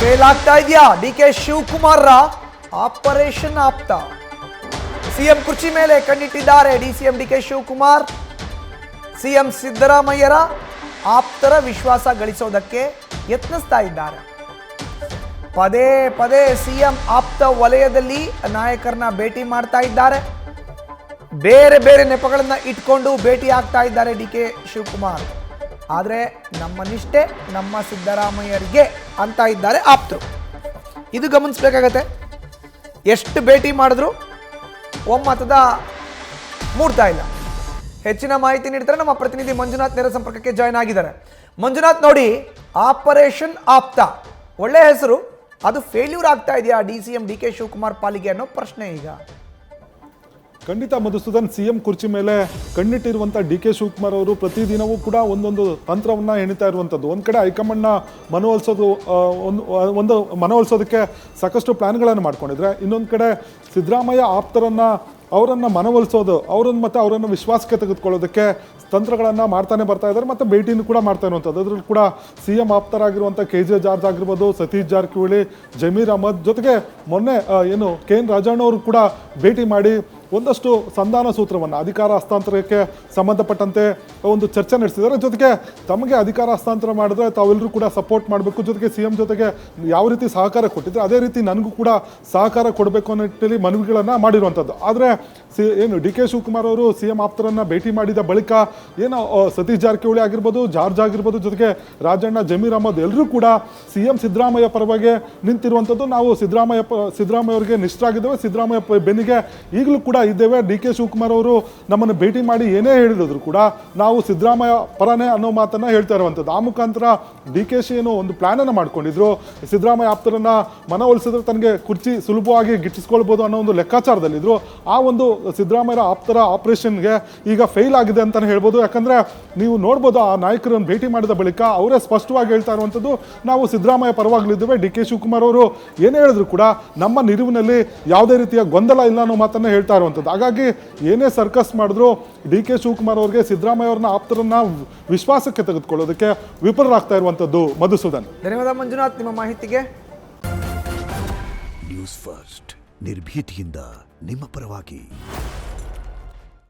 Fail ಆಗ್ತಾ ಇದೆಯಾ D K Shivakumar operation ಆಪ್ತ? ಸಿಎಂ ಕುರ್ಚಿ ಮೇಲೆ ಕಣ್ಣಿಟ್ಟಿದ್ದಾರೆ ಡಿಸಿಎಂ ಡಿ ಕೆ ಶಿವಕುಮಾರ್. ಸಿಎಂ ಸಿದ್ದರಾಮಯ್ಯರ ಆಪ್ತರ ವಿಶ್ವಾಸ ಗಳಿಸೋದಕ್ಕೆ ಯತ್ನಿಸ್ತಾ ಇದ್ದಾರೆ. ಪದೇ ಪದೇ ಸಿಎಂ ಆಪ್ತ ವಲಯದಲ್ಲಿ ನಾಯಕರನ್ನ ಭೇಟಿ ಮಾಡ್ತಾ ಇದ್ದಾರೆ. ಬೇರೆ ಬೇರೆ ನೆಪಗಳನ್ನ ಇಟ್ಕೊಂಡು ಭೇಟಿ ಆಗ್ತಾ ಇದ್ದಾರೆ ಡಿ ಕೆ ಶಿವಕುಮಾರ್. ಆದರೆ ನಮ್ಮ ನಿಷ್ಠೆ ನಮ್ಮ ಸಿದ್ದರಾಮಯ್ಯರಿಗೆ ಅಂತ ಇದ್ದಾರೆ ಆಪ್ತರು. ಇದು ಗಮನಿಸಬೇಕಾಗತ್ತೆ. ಎಷ್ಟು ಭೇಟಿ ಮಾಡಿದ್ರು ಒಮ್ಮತದ ಮೂಡ್ತಾ ಇಲ್ಲ. ಹೆಚ್ಚಿನ ಮಾಹಿತಿ ನೀಡ್ತಾರೆ ನಮ್ಮ ಪ್ರತಿನಿಧಿ ಮಂಜುನಾಥ್. ನೇರ ಸಂಪರ್ಕಕ್ಕೆ ಜಾಯ್ನ್ ಆಗಿದ್ದಾರೆ. ಮಂಜುನಾಥ್, ನೋಡಿ, ಆಪರೇಷನ್ ಆಪ್ತ ಒಳ್ಳೆ ಹೆಸರು, ಅದು ಫೇಲ್ಯೂರ್ ಆಗ್ತಾ ಇದೆಯಾ ಡಿಸಿಎಂ ಡಿ ಕೆ ಶಿವಕುಮಾರ್ ಪಾಲಿಗೆ ಅನ್ನೋ ಪ್ರಶ್ನೆ ಈಗ. ಖಂಡಿತ ಮಧುಸೂದನ್, ಸಿಎಂ ಕುರ್ಚಿ ಮೇಲೆ ಕಣ್ಣಿಟ್ಟಿರುವಂಥ ಡಿ ಕೆ ಶಿವಕುಮಾರ್ ಅವರು ಪ್ರತಿದಿನವೂ ಕೂಡ ಒಂದೊಂದು ತಂತ್ರವನ್ನು ಹೆಣಿತಾ ಇರುವಂಥದ್ದು. ಒಂದು ಕಡೆ ಹೈಕಮಾಂಡ್ನ ಮನವೊಲಿಸೋದಕ್ಕೆ ಸಾಕಷ್ಟು ಪ್ಲಾನ್ಗಳನ್ನು ಮಾಡ್ಕೊಂಡಿದ್ರೆ, ಇನ್ನೊಂದು ಕಡೆ ಸಿದ್ದರಾಮಯ್ಯ ಅವರನ್ನು ಮನವೊಲಿಸೋದು, ಅವರನ್ನು ವಿಶ್ವಾಸಕ್ಕೆ ತೆಗೆದುಕೊಳ್ಳೋದಕ್ಕೆ ತಂತ್ರಗಳನ್ನು ಮಾಡ್ತಾನೆ ಬರ್ತಾ ಇದ್ದಾರೆ ಮತ್ತು ಭೇಟಿನೂ ಕೂಡ ಮಾಡ್ತಾ ಇರುವಂಥದ್ದು. ಅದರಲ್ಲಿ ಕೂಡ ಸಿಎಂ ಆಪ್ತರಾಗಿರುವಂಥ KJ ಜಾರ್ಜ್ ಆಗಿರ್ಬೋದು, ಸತೀಶ್ ಜಾರಕಿಹೊಳಿ, ಜಮೀರ್ ಅಹಮದ್, ಜೊತೆಗೆ ಮೊನ್ನೆ KN ರಾಜಣ್ಣ ಅವರು ಕೂಡ ಭೇಟಿ ಮಾಡಿ ಒಂದಷ್ಟು ಸಂಧಾನ ಸೂತ್ರವನ್ನು ಅಧಿಕಾರ ಹಸ್ತಾಂತರಕ್ಕೆ ಸಂಬಂಧಪಟ್ಟಂತೆ ಒಂದು ಚರ್ಚೆ ನಡೆಸಿದ್ದಾರೆ. ಜೊತೆಗೆ ತಮಗೆ ಅಧಿಕಾರ ಹಸ್ತಾಂತರ ಮಾಡಿದ್ರೆ ತಾವೆಲ್ಲರೂ ಕೂಡ ಸಪೋರ್ಟ್ ಮಾಡಬೇಕು, ಜೊತೆಗೆ ಸಿಎಂ ಜೊತೆಗೆ ಯಾವ ರೀತಿ ಸಹಕಾರ ಕೊಟ್ಟಿದ್ರೆ ಅದೇ ರೀತಿ ನನಗೂ ಕೂಡ ಸಹಕಾರ ಕೊಡಬೇಕು ಅನ್ನೋ ನಿಟ್ಟಿನಲ್ಲಿ ಮನವಿಗಳನ್ನು ಮಾಡಿರುವಂಥದ್ದು. ಆದರೆ ಡಿ ಕೆ ಶಿವಕುಮಾರ್ ಅವರು ಸಿಎಂ ಆಪ್ತರನ್ನು ಭೇಟಿ ಮಾಡಿದ ಬಳಿಕ ಸತೀಶ್ ಜಾರಕಿಹೊಳಿ ಆಗಿರ್ಬೋದು, ಜಾರ್ಜ್ ಆಗಿರ್ಬೋದು, ಜೊತೆಗೆ ರಾಜಣ್ಣ, ಜಮೀರ್ ಅಹಮದ್ ಎಲ್ಲರೂ ಕೂಡ ಸಿಎಂ ಸಿದ್ದರಾಮಯ್ಯ ಪರವಾಗಿ ನಿಂತಿರುವಂಥದ್ದು. ನಾವು ಸಿದ್ದರಾಮಯ್ಯ ಅವರಿಗೆ ನಿಷ್ಠರಾಗಿದ್ದೇವೆ, ಸಿದ್ದರಾಮಯ್ಯ ಬೆನ್ನಿಗೆ ಈಗಲೂ ಕೂಡ ಇದ್ದೇವೆ. ಡಿ ಕೆ ಶಿವಕುಮಾರ್ ಅವರು ನಮ್ಮನ್ನು ಭೇಟಿ ಮಾಡಿ ಏನೇ ಹೇಳಿದ್ರು ಕೂಡ ನಾವು ಸಿದ್ದರಾಮಯ್ಯ ಪರನೇ ಅನ್ನೋ ಮಾತನ್ನ ಹೇಳ್ತಾ ಇರುವಂಥದ್ದು. ಆ ಮುಖಾಂತರ ಡಿ ಕೆ ಶಿ ಒಂದು ಪ್ಲಾನ್ ಅನ್ನು ಮಾಡ್ಕೊಂಡಿದ್ರು. ಸಿದ್ದರಾಮಯ್ಯ ಆಪ್ತರನ್ನ ಮನವೊಲಿಸಿದ್ರೆ ತನಗೆ ಕುರ್ಚಿ ಸುಲಭವಾಗಿ ಗಿಟ್ಟಿಸ್ಕೊಳ್ಬೋದು ಅನ್ನೋ ಒಂದು ಲೆಕ್ಕಾಚಾರದಲ್ಲಿದ್ರು. ಆ ಒಂದು ಸಿದ್ದರಾಮಯ್ಯ ಆಪ್ತರ ಆಪರೇಷನ್ಗೆ ಈಗ ಫೇಲ್ ಆಗಿದೆ ಅಂತಾನೆ ಹೇಳ್ಬೋದು. ಯಾಕಂದ್ರೆ ನೀವು ನೋಡ್ಬೋದು, ಆ ನಾಯಕರನ್ನು ಭೇಟಿ ಮಾಡಿದ ಬಳಿಕ ಅವರೇ ಸ್ಪಷ್ಟವಾಗಿ ಹೇಳ್ತಾ ಇರುವಂಥದ್ದು, ನಾವು ಸಿದ್ದರಾಮಯ್ಯ ಪರವಾಗಲಿದ್ದೇವೆ. ಡಿ ಕೆ ಶಿವಕುಮಾರ್ ಅವರು ಏನೇ ಹೇಳಿದ್ರು ಕೂಡ ನಮ್ಮ ನಿಲುವಿನಲ್ಲಿ ಯಾವುದೇ ರೀತಿಯ ಗೊಂದಲ ಇಲ್ಲ ಅನ್ನೋ ಮಾತನ್ನ ಹೇಳ್ತಾ ಇರುವಂಥದ್ದು. ಹಾಗಾಗಿ ಏನೇ ಸರ್ಕಸ್ ಮಾಡಿದ್ರು ಡಿ ಕೆ ಶಿವಕುಮಾರ್ ಅವರಿಗೆ ಸಿದ್ದರಾಮಯ್ಯ ಅವ್ರನ್ನ ಆಪ್ತರನ್ನ ವಿಶ್ವಾಸಕ್ಕೆ ತೆಗೆದುಕೊಳ್ಳೋದಕ್ಕೆ ವಿಫಲರಾಗ್ತಾ ಇರುವಂಥದ್ದು. ಮಧುಸೂದನ್, ಧನ್ಯವಾದ ಮಂಜುನಾಥ್ ನಿಮ್ಮ ಮಾಹಿತಿಗೆ. ನ್ಯೂಸ್ ಫಸ್ಟ್ ನಿರ್ಭೀತಿಯಿಂದ ನಿಮ್ಮ ಪರವಾಗಿ.